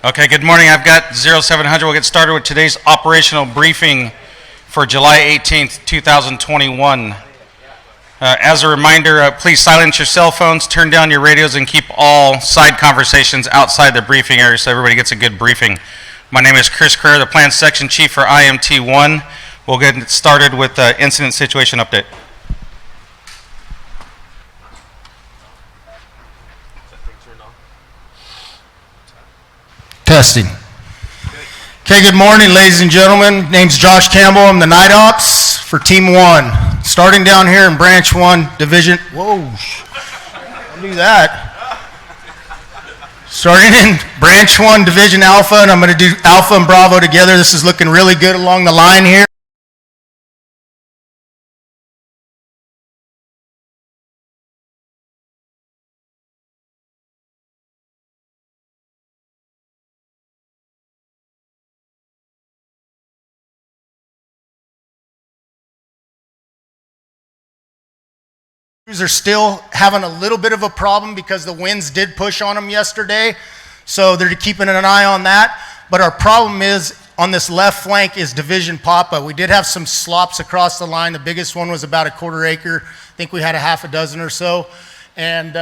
Okay, good morning. I've got 0700. We'll get started with today's operational briefing for July 18th, 2021. As a reminder, please silence your cell phones, turn down your radios, and keep all side conversations outside the briefing area so everybody gets a good briefing. My name is Chris Kerr, the Plan Section Chief for IMT1. We'll get started with the incident situation update. Testing. Okay, good morning, ladies and gentlemen. Name's Josh Campbell. I'm the Night Ops for Team 1. Starting down here in Branch 1, Division... Whoa. Don't do that. Starting in Branch 1, Division Alpha, and I'm going to do Alpha and Bravo together. This is looking really good along the line here. Crews are still having a little bit of a problem because the winds did push on them yesterday, so they're keeping an eye on that. But our problem is on this left flank is Division Papa. We did have some slops across the line. The biggest one was about a quarter acre. I think we had a half a dozen or so, and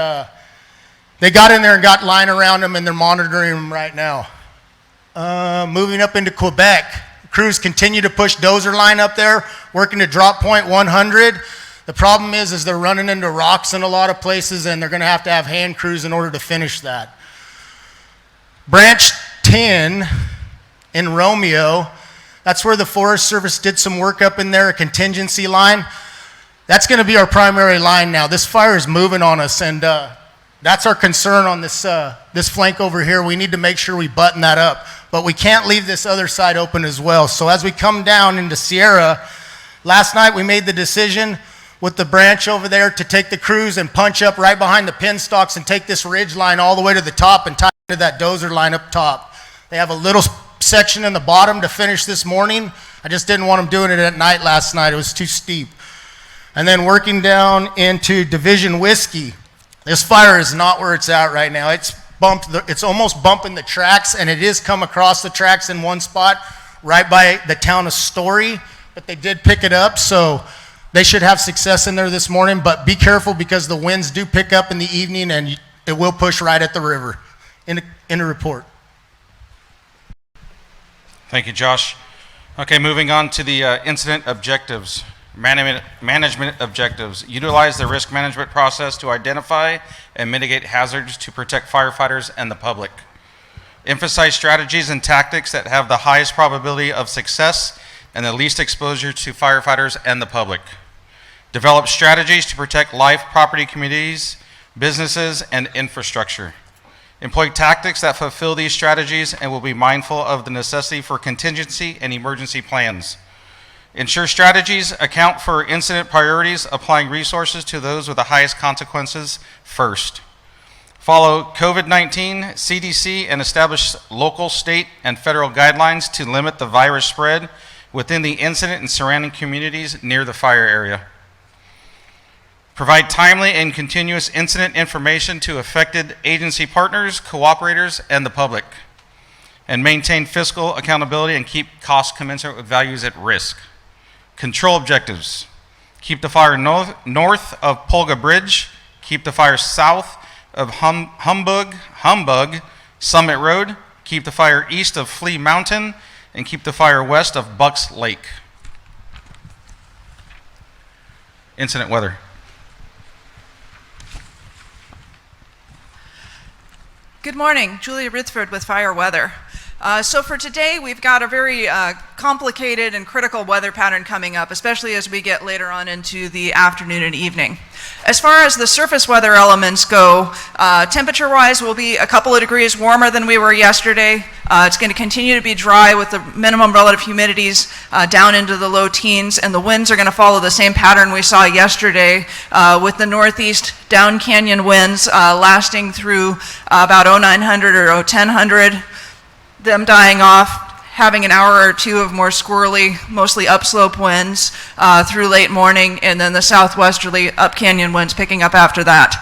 they got in there and got line around them, and they're monitoring them right now. Moving up into Quebec, crews continue to push dozer line up there, working to drop point 100. The problem is they're running into rocks in a lot of places, and they're going to have hand crews in order to finish that. Branch 10 in Romeo, that's where the Forest Service did some work up in there, a contingency line. That's going to be our primary line now. This fire is moving on us, and that's our concern on this flank over here. We need to make sure we button that up, but we can't leave this other side open as well. So as we come down into Sierra, last night we made the decision with the branch over there to take the crews and punch up right behind the pin stalks and take this ridge line all the way to the top and tie into that dozer line up top. They have a little section in the bottom to finish this morning. I just didn't want them doing it at night last night. It was too steep. And then working down into Division Whiskey. This fire is not where it's at right now. It's almost bumping the tracks, and it is come across the tracks in one spot right by the town of Story, but they did pick it up, so they should have success in there this morning, but be careful because the winds do pick up in the evening and it will push right at the river. In a report. Thank you, Josh. Okay, moving on to the incident objectives. Management objectives. Utilize the risk management process to identify and mitigate hazards to protect firefighters and the public. Emphasize strategies and tactics that have the highest probability of success and the least exposure to firefighters and the public. Develop strategies to protect life, property, communities, businesses, and infrastructure. Employ tactics that fulfill these strategies and will be mindful of the necessity for contingency and emergency plans. Ensure strategies account for incident priorities, applying resources to those with the highest consequences first. Follow COVID-19, CDC, and establish local, state, and federal guidelines to limit the virus spread within the incident and surrounding communities near the fire area. Provide timely and continuous incident information to affected agency partners, cooperators, and the public. And maintain fiscal accountability and keep costs commensurate with values at risk. Control objectives. Keep the fire north of Polga Bridge. Keep the fire south of Humbug Summit Road. Keep the fire east of Flea Mountain. And keep the fire west of Bucks Lake. Incident weather. Good morning, Julia Rithford with Fire Weather. So for today, we've got a very complicated and critical weather pattern coming up, especially as we get later on into the afternoon and evening. As far as the surface weather elements go, temperature-wise, we'll be a couple of degrees warmer than we were yesterday. It's going to continue to be dry with the minimum relative humidities down into the low teens, and the winds are going to follow the same pattern we saw yesterday with the northeast down canyon winds lasting through about 0900 or 1000, them dying off, having an hour or two of more squirrely, mostly upslope winds through late morning, and then the southwesterly up canyon winds picking up after that.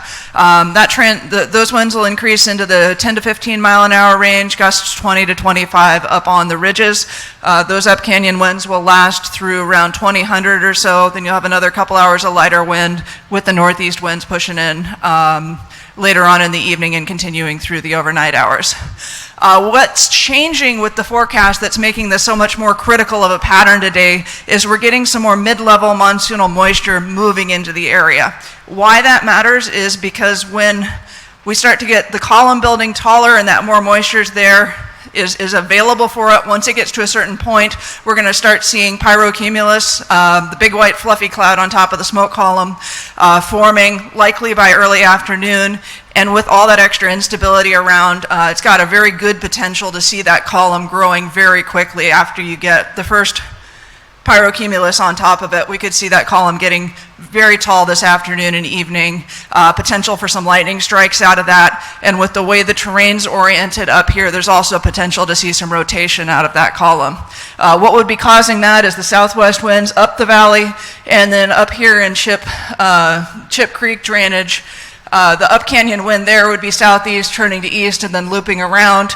Those winds will increase into the 10 to 15 mile an hour range, gusts 20 to 25 up on the ridges. Those up canyon winds will last through around 2000 or so. Then you'll have another couple hours of lighter wind with the northeast winds pushing in later on in the evening and continuing through the overnight hours. What's changing with the forecast that's making this so much more critical of a pattern today is we're getting some more mid-level monsoonal moisture moving into the area. Why that matters is because when we start to get the column building taller and that more moisture is available for it, once it gets to a certain point, we're going to start seeing pyrocumulus, the big white fluffy cloud on top of the smoke column, forming likely by early afternoon. And with all that extra instability around, it's got a very good potential to see that column growing very quickly after you get the first pyrocumulus on top of it. We could see that column getting very tall this afternoon and evening, potential for some lightning strikes out of that, and with the way the terrain's oriented up here, there's also potential to see some rotation out of that column. What would be causing that is the southwest winds up the valley, and then up here in Chip Creek drainage, the up canyon wind there would be southeast turning to east and then looping around.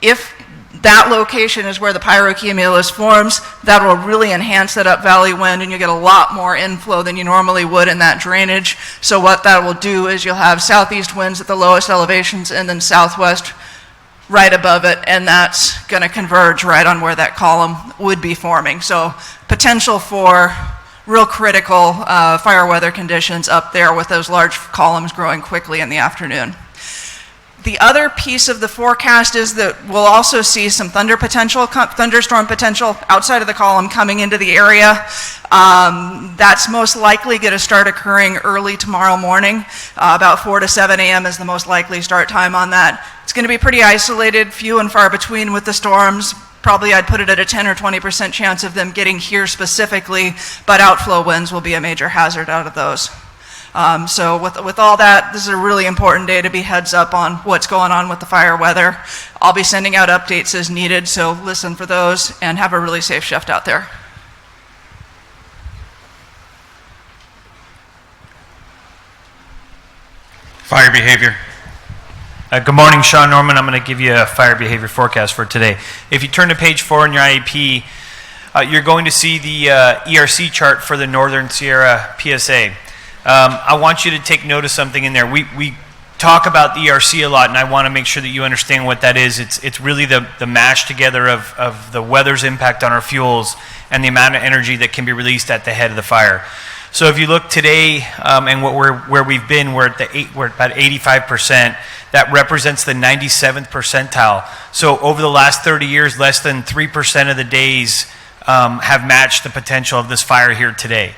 If that location is where the pyrocumulus forms, that will really enhance that up valley wind, and you get a lot more inflow than you normally would in that drainage. So what that will do is you'll have southeast winds at the lowest elevations and then southwest right above it, and that's going to converge right on where that column would be forming. So potential for real critical fire weather conditions up there with those large columns growing quickly in the afternoon. The other piece of the forecast is that we'll also see some thunderstorm potential outside of the column coming into the area. That's most likely going to start occurring early tomorrow morning. About 4 to 7 a.m. is the most likely start time on that. It's going to be pretty isolated, few and far between with the storms. Probably I'd put it at a 10 or 20% chance of them getting here specifically, but outflow winds will be a major hazard out of those. So with all that, this is a really important day to be heads up on what's going on with the fire weather. I'll be sending out updates as needed, so listen for those and have a really safe shift out there. Fire behavior. Good morning, Sean Norman. I'm going to give you a fire behavior forecast for today. If you turn to page 4 in your IEP, you're going to see the ERC chart for the Northern Sierra PSA. I want you to take note of something in there. We talk about the ERC a lot, and I want to make sure that you understand what that is. It's really the mash together of the weather's impact on our fuels and the amount of energy that can be released at the head of the fire. So if you look today and where we've been, we're about 85%. That represents the 97th percentile. So over the last 30 years, less than 3% of the days have matched the potential of this fire here today.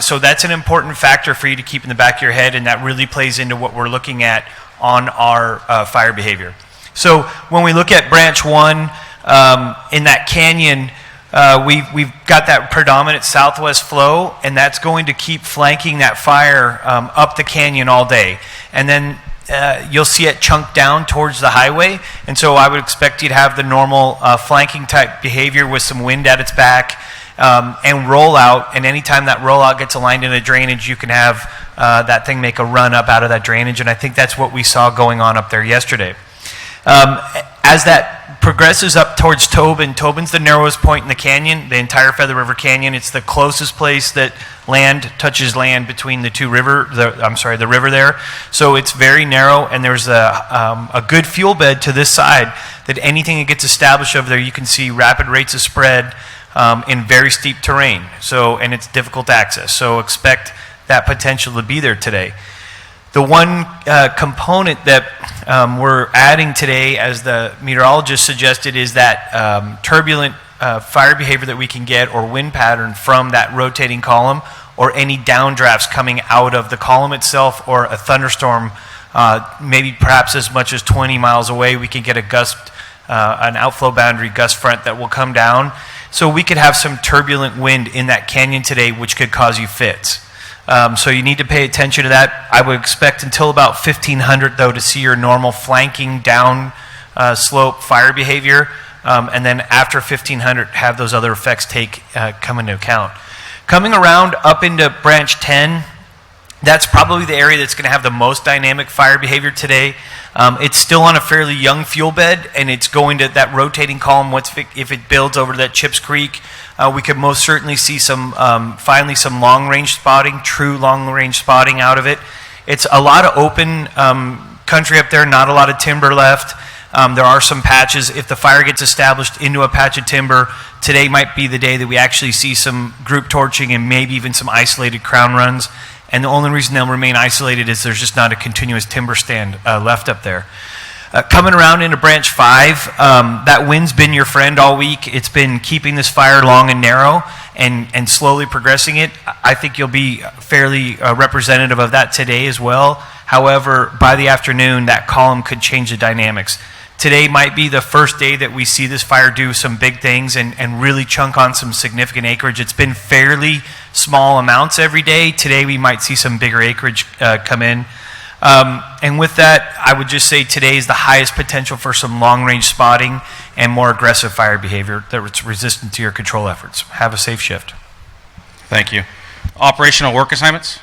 So that's an important factor for you to keep in the back of your head, and that really plays into what we're looking at on our fire behavior. So when we look at branch 1 in that canyon, we've got that predominant southwest flow, and that's going to keep flanking that fire up the canyon all day. And then you'll see it chunk down towards the highway, and so I would expect you to have the normal flanking type behavior with some wind at its back and roll out, and anytime that rollout gets aligned in a drainage, you can have that thing make a run up out of that drainage, and I think that's what we saw going on up there yesterday. As that progresses up towards Tobin, Tobin's the narrowest point in the canyon, the entire Feather River Canyon. It's the closest place that land touches land between the the river there. So it's very narrow, and there's a good fuel bed to this side that anything that gets established over there, you can see rapid rates of spread in very steep terrain. So, and it's difficult to access. So expect that potential to be there today. The one component that we're adding today, as the meteorologist suggested, is that turbulent fire behavior that we can get, or wind pattern from that rotating column, or any downdrafts coming out of the column itself, or a thunderstorm, maybe perhaps as much as 20 miles away. We can get a gust, an outflow boundary gust front that will come down. So we could have some turbulent wind in that canyon today, which could cause you fits. So you need to pay attention to that. I would expect until about 1500, though, to see your normal flanking down slope fire behavior. and then after 1500, have those other effects come into account. Coming around up into branch 10, that's probably the area that's going to have the most dynamic fire behavior today. It's still on a fairly young fuel bed, and it's going to that rotating column. If it builds over to that Chips Creek, we could most certainly see finally some long-range spotting, true long-range spotting out of it. It's a lot of open country up there, not a lot of timber left. There are some patches. If the fire gets established into a patch of timber, today might be the day that we actually see some group torching and maybe even some isolated crown runs. And the only reason they'll remain isolated is there's just not a continuous timber stand left up there. Coming around into branch 5, that wind's been your friend all week. It's been keeping this fire long and narrow and slowly progressing it. I think you'll be fairly representative of that today as well. However, by the afternoon, that column could change the dynamics. Today might be the first day that we see this fire do some big things and really chunk on some significant acreage. It's been fairly small amounts every day. Today we might see some bigger acreage come in. And with that, I would just say today is the highest potential for some long-range spotting and more aggressive fire behavior that's resistant to your control efforts. Have a safe shift. Thank you. Operational work assignments?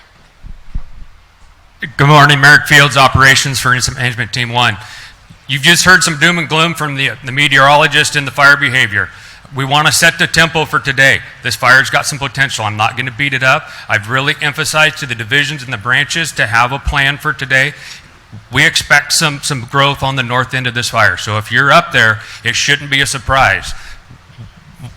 Good morning, Merrick Fields, Operations for Incident Management Team 1. You've just heard some doom and gloom from the meteorologist and the fire behavior. We want to set the tempo for today. This fire's got some potential. I'm not going to beat it up. I've really emphasized to the divisions and the branches to have a plan for today. We expect some growth on the north end of this fire. So if you're up there, it shouldn't be a surprise.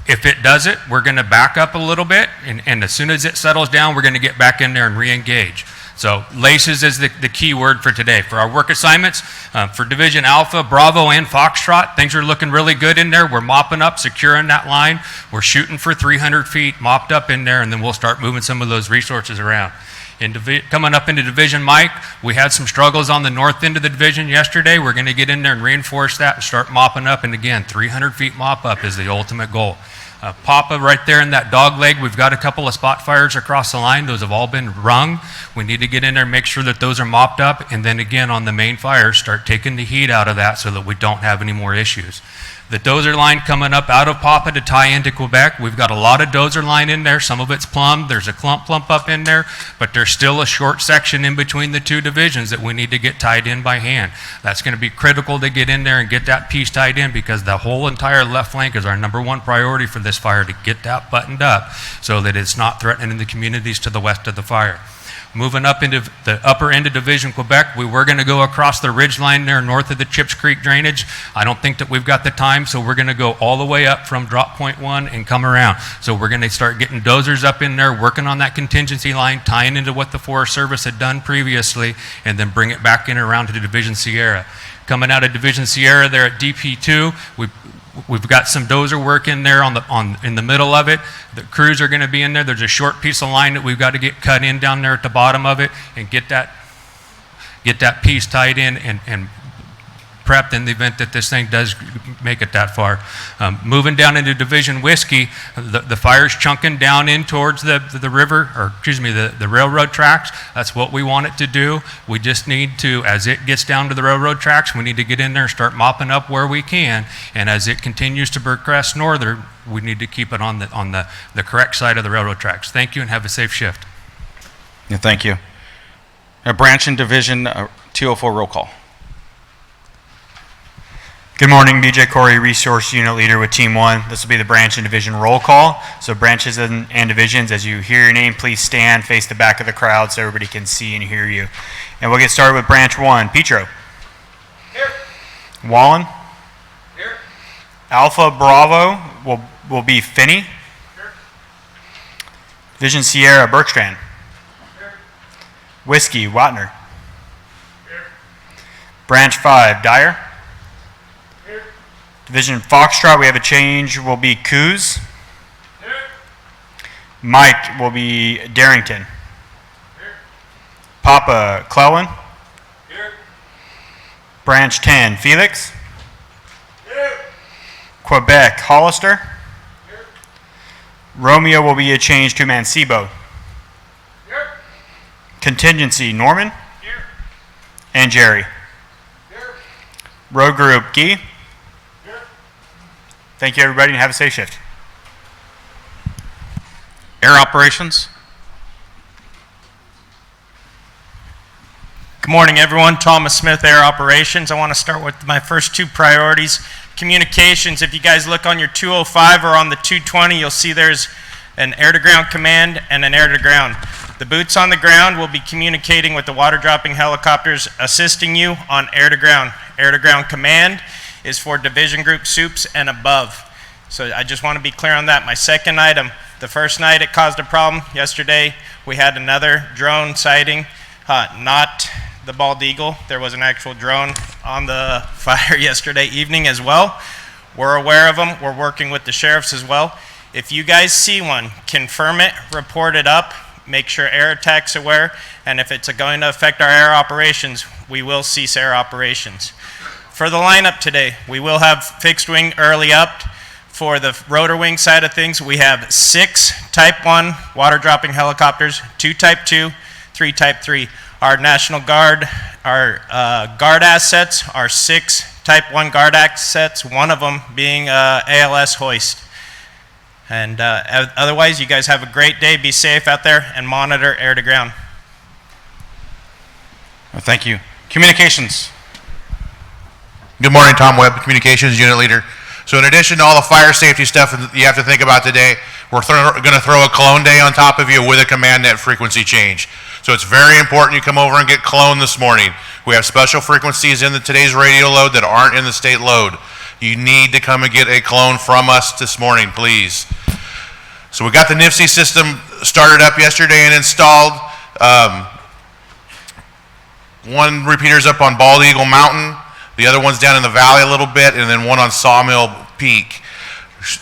If it does it, we're going to back up a little bit, and as soon as it settles down, we're going to get back in there and re-engage. So laces is the key word for today. For our work assignments, for Division Alpha, Bravo, and Foxtrot, things are looking really good in there. We're mopping up, securing that line. We're shooting for 300 feet, mopped up in there, and then we'll start moving some of those resources around. Coming up into Division Mike, we had some struggles on the north end of the division yesterday. We're going to get in there and reinforce that and start mopping up. And again, 300 feet mop up is the ultimate goal. Papa right there in that dog leg, we've got a couple of spot fires across the line. Those have all been rung. We need to get in there and make sure that those are mopped up. And then again on the main fires, start taking the heat out of that so that we don't have any more issues. The dozer line coming up out of Papa to tie into Quebec, we've got a lot of dozer line in there. Some of it's plumbed. There's a clump up in there, but there's still a short section in between the two divisions that we need to get tied in by hand. That's going to be critical to get in there and get that piece tied in because the whole entire left flank is our #1 priority for this fire to get that buttoned up so that it's not threatening the communities to the west of the fire. Moving up into the upper end of Division Quebec, we were going to go across the ridge line there north of the Chips Creek drainage. I don't think that we've got the time, so we're going to go all the way up from drop point 1 and come around. So we're going to start getting dozers up in there, working on that contingency line, tying into what the Forest Service had done previously, and then bring it back in around to Division Sierra. Coming out of Division Sierra there at DP2, we've got some dozer work in there in the middle of it. The crews are going to be in there. There's a short piece of line that we've got to get cut in down there at the bottom of it and get that piece tied in and prepped in the event that this thing does make it that far. Moving down into Division Whiskey, the fire's chunking down in towards the river, or excuse me, the railroad tracks. That's what we want it to do. We just need to, as it gets down to the railroad tracks, we need to get in there and start mopping up where we can. And as it continues to progress northern, we need to keep it on the correct side of the railroad tracks. Thank you and have a safe shift. Yeah, thank you. Branch and Division 204 roll call. Good morning, BJ Corey, Resource Unit Leader with Team 1. This will be the branch and division roll call. So branches and divisions, as you hear your name, please stand, face the back of the crowd so everybody can see and hear you. And we'll get started with branch 1. Petro. Here. Wallen. Here. Alpha Bravo will be Finney. Here. Division Sierra, Bergstrand. Here. Whiskey, Watner. Here. Branch 5, Dyer. Here. Division Foxtrot, we have a change, will be Coos. Here. Mike will be Darrington. Here. Papa, Clellan. Here. Branch 10, Felix. Here. Quebec, Hollister. Here. Romeo will be a change to Mancebo. Here. Contingency, Norman. Here. And Jerry. Here. Road Group, Gee. Here. Thank you, everybody, and have a safe shift. Air operations. Good morning, everyone. Thomas Smith, Air Operations. I want to start with my first two priorities. Communications. If you guys look on your 205 or on the 220, you'll see there's an air-to-ground command and an air-to-ground. The boots on the ground will be communicating with the water-dropping helicopters assisting you on air-to-ground. Air-to-ground command is for division group soups and above. So I just want to be clear on that. My second item, the first night it caused a problem. Yesterday we had another drone sighting, not the bald eagle. There was an actual drone on the fire yesterday evening as well. We're aware of them. We're working with the sheriffs as well. If you guys see one, confirm it, report it up, make sure air attack's aware, and if it's going to affect our air operations, we will cease air operations. For the lineup today, we will have fixed wing early up. For the rotor wing side of things, we have 6 Type 1 water dropping helicopters, 2 Type 2, 3 Type 3. Our National Guard, our guard assets are 6 Type 1 guard assets, one of them being ALS hoist. And otherwise, you guys have a great day. Be safe out there and monitor air to ground. Thank you. Communications. Good morning, Tom Webb, Communications Unit Leader. So in addition to all the fire safety stuff that you have to think about today, we're going to throw a clone day on top of you with a command net frequency change. So it's very important you come over and get cloned this morning. We have special frequencies in today's radio load that aren't in the state load. You need to come and get a clone from us this morning, please. So we got the NIFC system started up yesterday and installed. One repeater's up on Bald Eagle Mountain. The other one's down in the valley a little bit, and then one on Sawmill Peak.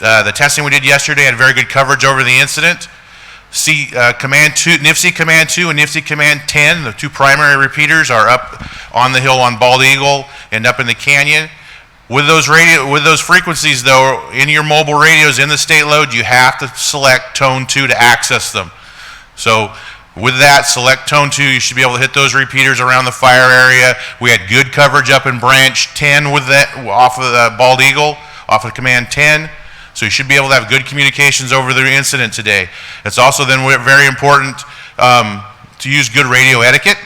The testing we did yesterday had very good coverage over the incident. Command 2, NIFC Command 2 and NIFC Command 10, the 2 primary repeaters, are up on the hill on Bald Eagle and up in the canyon. With those frequencies, though, in your mobile radios in the state load, you have to select Tone 2 to access them. So with that, select Tone 2. You should be able to hit those repeaters around the fire area. We had good coverage up in Branch 10 with that, off of the Bald Eagle, off of Command 10. So you should be able to have good communications over the incident today. It's also then very important to use good radio etiquette.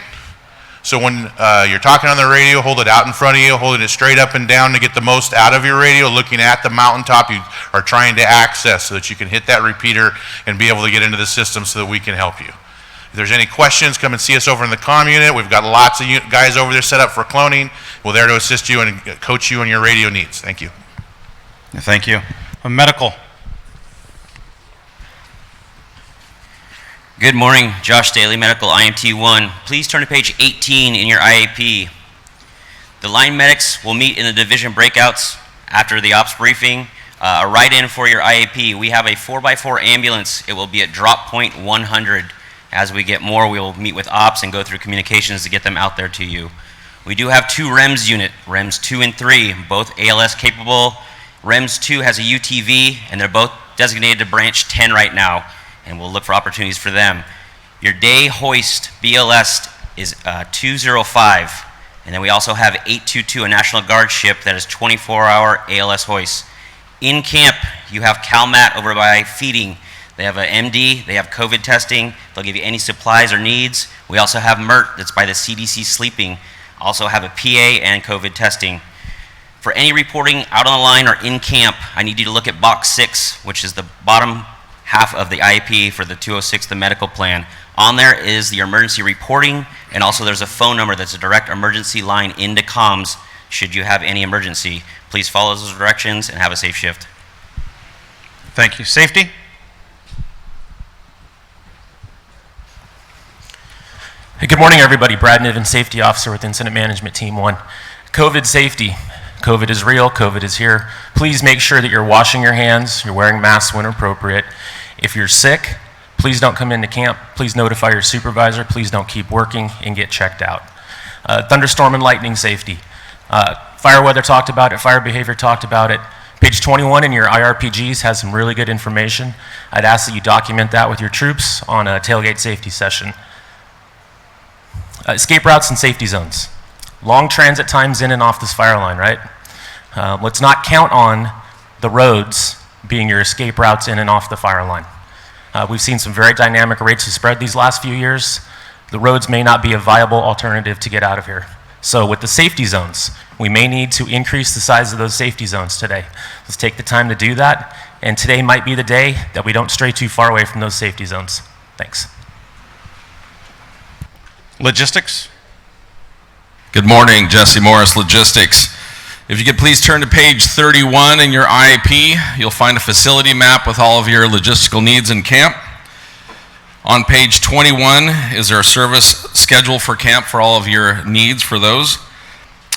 So when you're talking on the radio, hold it out in front of you, holding it straight up and down to get the most out of your radio, looking at the mountaintop you are trying to access so that you can hit that repeater and be able to get into the system so that we can help you. If there's any questions, come and see us over in the comm unit. We've got lots of guys over there set up for cloning. We're there to assist you and coach you on your radio needs. Thank you. Thank you. Medical. Good morning, Josh Daly, Medical IMT 1. Please turn to page 18 in your IAP. The line medics will meet in the division breakouts after the ops briefing. A write-in for your IAP. We have a 4x4 ambulance. It will be at drop point 100. As we get more, we will meet with ops and go through communications to get them out there to you. We do have 2 REMS unit, REMS 2 and 3, both ALS capable. REMS 2 has a UTV, and they're both designated to branch 10 right now, and we'll look for opportunities for them. Your day hoist BLS is 205, and then we also have 822, a National Guard ship that is 24-hour ALS hoist. In camp, you have CalMat over by feeding. They have an MD, they have COVID testing, they'll give you any supplies or needs. We also have MERT that's by the CDC sleeping, also have a PA and COVID testing. For any reporting out on the line or in camp, I need you to look at box 6, which is the bottom half of the IAP for the 206, the medical plan. On there is the emergency reporting, and also there's a phone number that's a direct emergency line into comms should you have any emergency. Please follow those directions and have a safe shift. Thank you. Safety? Hey, good morning, everybody. Brad Niven, Safety Officer with Incident Management Team 1. COVID safety. COVID is real, COVID is here. Please make sure that you're washing your hands, you're wearing masks when appropriate. If you're sick, please don't come into camp. Please notify your supervisor. Please don't keep working and get checked out. Thunderstorm and lightning safety. Fire weather talked about it, fire behavior talked about it. Page 21 in your IRPGs has some really good information. I'd ask that you document that with your troops on a tailgate safety session. Escape routes and safety zones. Long transit times in and off this fire line, right? Let's not count on the roads being your escape routes in and off the fire line. We've seen some very dynamic rates of spread these last few years. The roads may not be a viable alternative to get out of here. So with the safety zones, we may need to increase the size of those safety zones today. Let's take the time to do that, and today might be the day that we don't stray too far away from those safety zones. Thanks. Logistics? Good morning, Jesse Morris, Logistics. If you could please turn to page 31 in your IAP, you'll find a facility map with all of your logistical needs in camp. On page 21 is our service schedule for camp for all of your needs for those.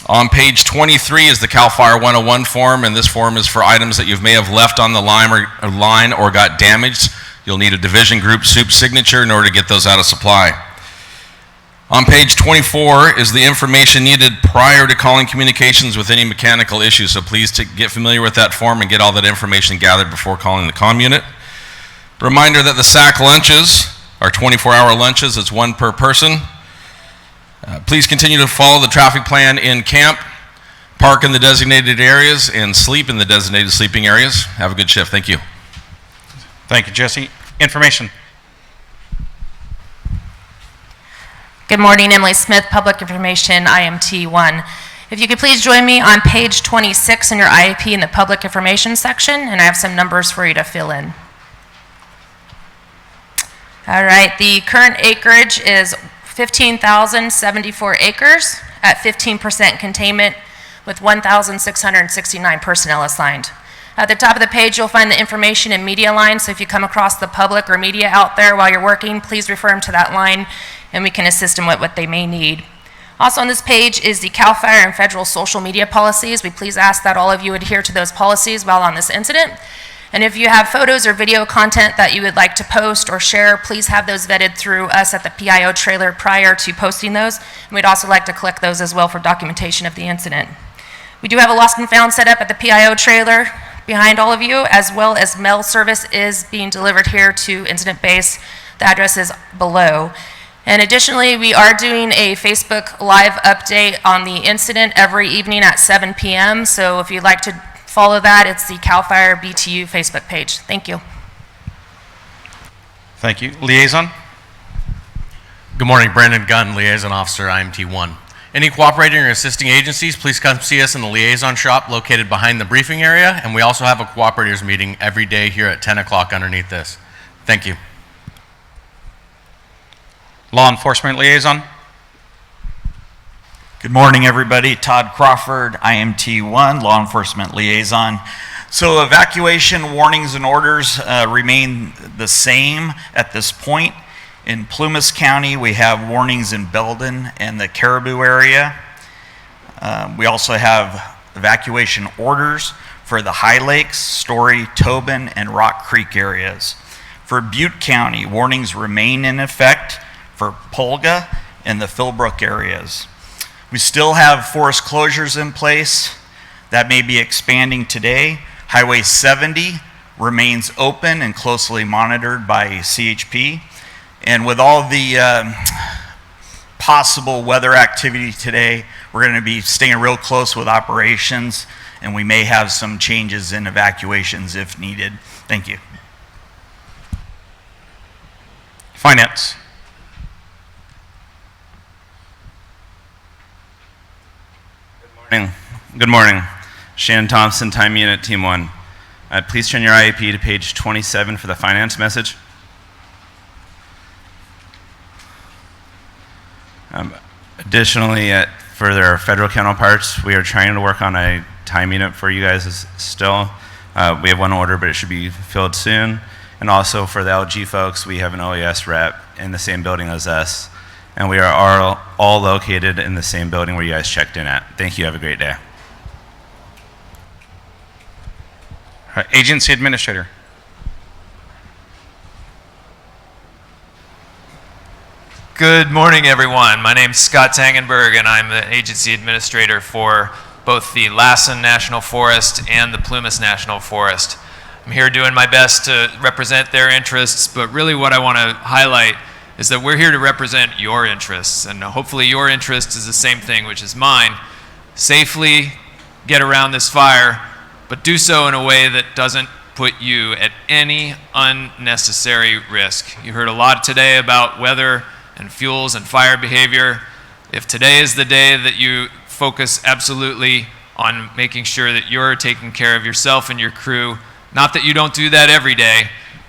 On page 23 is the CAL FIRE 101 form, and this form is for items that you may have left on the line or got damaged. You'll need a division group soup signature in order to get those out of supply. On page 24 is the information needed prior to calling communications with any mechanical issues, so please get familiar with that form and get all that information gathered before calling the comm unit. Reminder that the SAC lunches are 24-hour lunches. It's one per person. Please continue to follow the traffic plan in camp, park in the designated areas, and sleep in the designated sleeping areas. Have a good shift. Thank you. Thank you, Jesse. Information. Good morning, Emily Smith, Public Information, IMT 1. If you could please join me on page 26 in your IAP in the Public Information section, and I have some numbers for you to fill in. All right, the current acreage is 15,074 acres at 15% containment with 1,669 personnel assigned. At the top of the page, you'll find the information and media line, so if you come across the public or media out there while you're working, please refer them to that line, and we can assist them with what they may need. Also on this page is the CAL FIRE and federal social media policies. We please ask that all of you adhere to those policies while on this incident. And if you have photos or video content that you would like to post or share, please have those vetted through us at the PIO trailer prior to posting those. And we'd also like to collect those as well for documentation of the incident. We do have a lost and found set up at the PIO trailer behind all of you, as well as mail service is being delivered here to incident base. The address is below. And additionally, we are doing a Facebook Live update on the incident every evening at 7 p.m. So if you'd like to follow that, it's the CAL FIRE BTU Facebook page. Thank you. Thank you. Liaison? Good morning, Brandon Gunn, Liaison Officer, IMT 1. Any cooperating or assisting agencies, please come see us in the Liaison shop located behind the briefing area, and we also have a cooperators meeting every day here at 10 o'clock underneath this. Thank you. Law Enforcement Liaison? Good morning, everybody. Todd Crawford, IMT 1, Law Enforcement Liaison. So evacuation warnings and orders remain the same at this point. In Plumas County, we have warnings in Belden and the Caribou area. We also have evacuation orders for the High Lakes, Story, Tobin, and Rock Creek areas. For Butte County, warnings remain in effect for Polga and the Philbrook areas. We still have forest closures in place. That may be expanding today. Highway 70 remains open and closely monitored by CHP. And with all the possible weather activity today, we're going to be staying real close with operations, and we may have some changes in evacuations if needed. Thank you. Finance? Good morning. Shannon Thompson, Time Unit, Team 1. Please turn your IAP to page 27 for the finance message. Additionally, for our federal counterparts, we are trying to work on a time unit for you guys still. We have one order, but it should be filled soon. And also for the LG folks, we have an OES rep in the same building as us. And we are all located in the same building where you guys checked in at. Thank you. Have a great day. Agency Administrator? Good morning, everyone. My name's Scott Tangenberg, and I'm the agency administrator for both the Lassen National Forest and the Plumas National Forest. I'm here doing my best to represent their interests, but really what I want to highlight is that we're here to represent your interests, and hopefully your interest is the same thing, which is mine. Safely get around this fire but do so in a way that doesn't put you at any unnecessary risk. You heard a lot today about weather and fuels and fire behavior. If today is the day that you focus absolutely on making sure that you're taking care of yourself and your crew, not that you don't do that every day,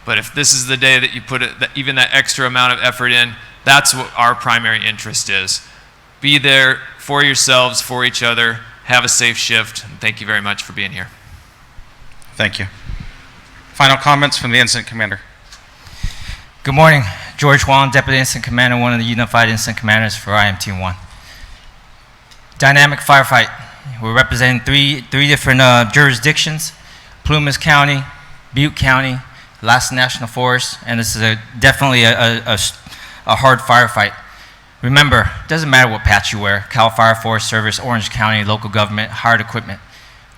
but if this is the day that you put even that extra amount of effort in, that's what our primary interest is. Be there for yourselves, for each other, have a safe shift, and thank you very much for being here. Thank you. Final comments from the incident commander. Good morning. George Juan, Deputy Incident Commander, one of the Unified Incident Commanders for IMT1. Dynamic firefight. We're representing three different jurisdictions: Plumas County, Butte County, Lassen National Forest, and this is definitely a hard firefight. Remember, it doesn't matter what patch you wear: Cal Fire Forest Service, Orange County, local government, hired equipment.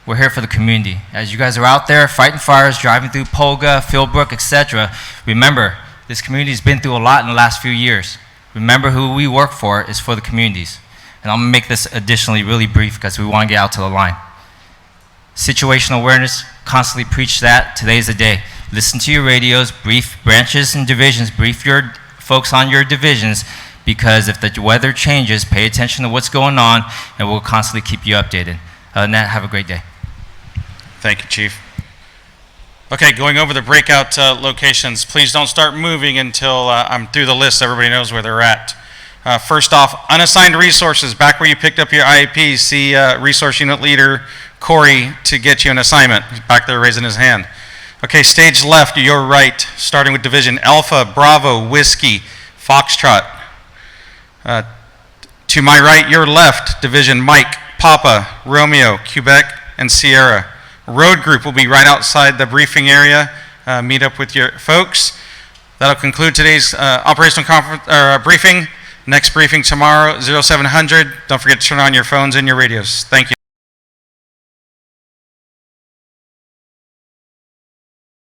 We're here for the community. As you guys are out there fighting fires, driving through Polga, Philbrook, etc., remember, this community has been through a lot in the last few years. Remember, who we work for is for the communities. And I'm going to make this additionally really brief because we want to get out to the line. Situational awareness, constantly preach that. Today's the day. Listen to your radios, brief branches and divisions, brief your folks on your divisions, because if the weather changes, pay attention to what's going on, and we'll constantly keep you updated. Other than that, have a great day. Thank you, Chief. Okay, going over the breakout locations. Please don't start moving until I'm through the list so everybody knows where they're at. First off, unassigned resources. Back where you picked up your IEP, see Resource Unit Leader Corey to get you an assignment. He's back there raising his hand. Okay, stage left, your right, starting with Division Alpha, Bravo, Whiskey, Foxtrot. To my right, your left, Division Mike, Papa, Romeo, Quebec, and Sierra. Road group will be right outside the briefing area. Meet up with your folks. That'll conclude today's operational briefing. Next briefing tomorrow, 0700. Don't forget to turn on your phones and your radios. Thank you.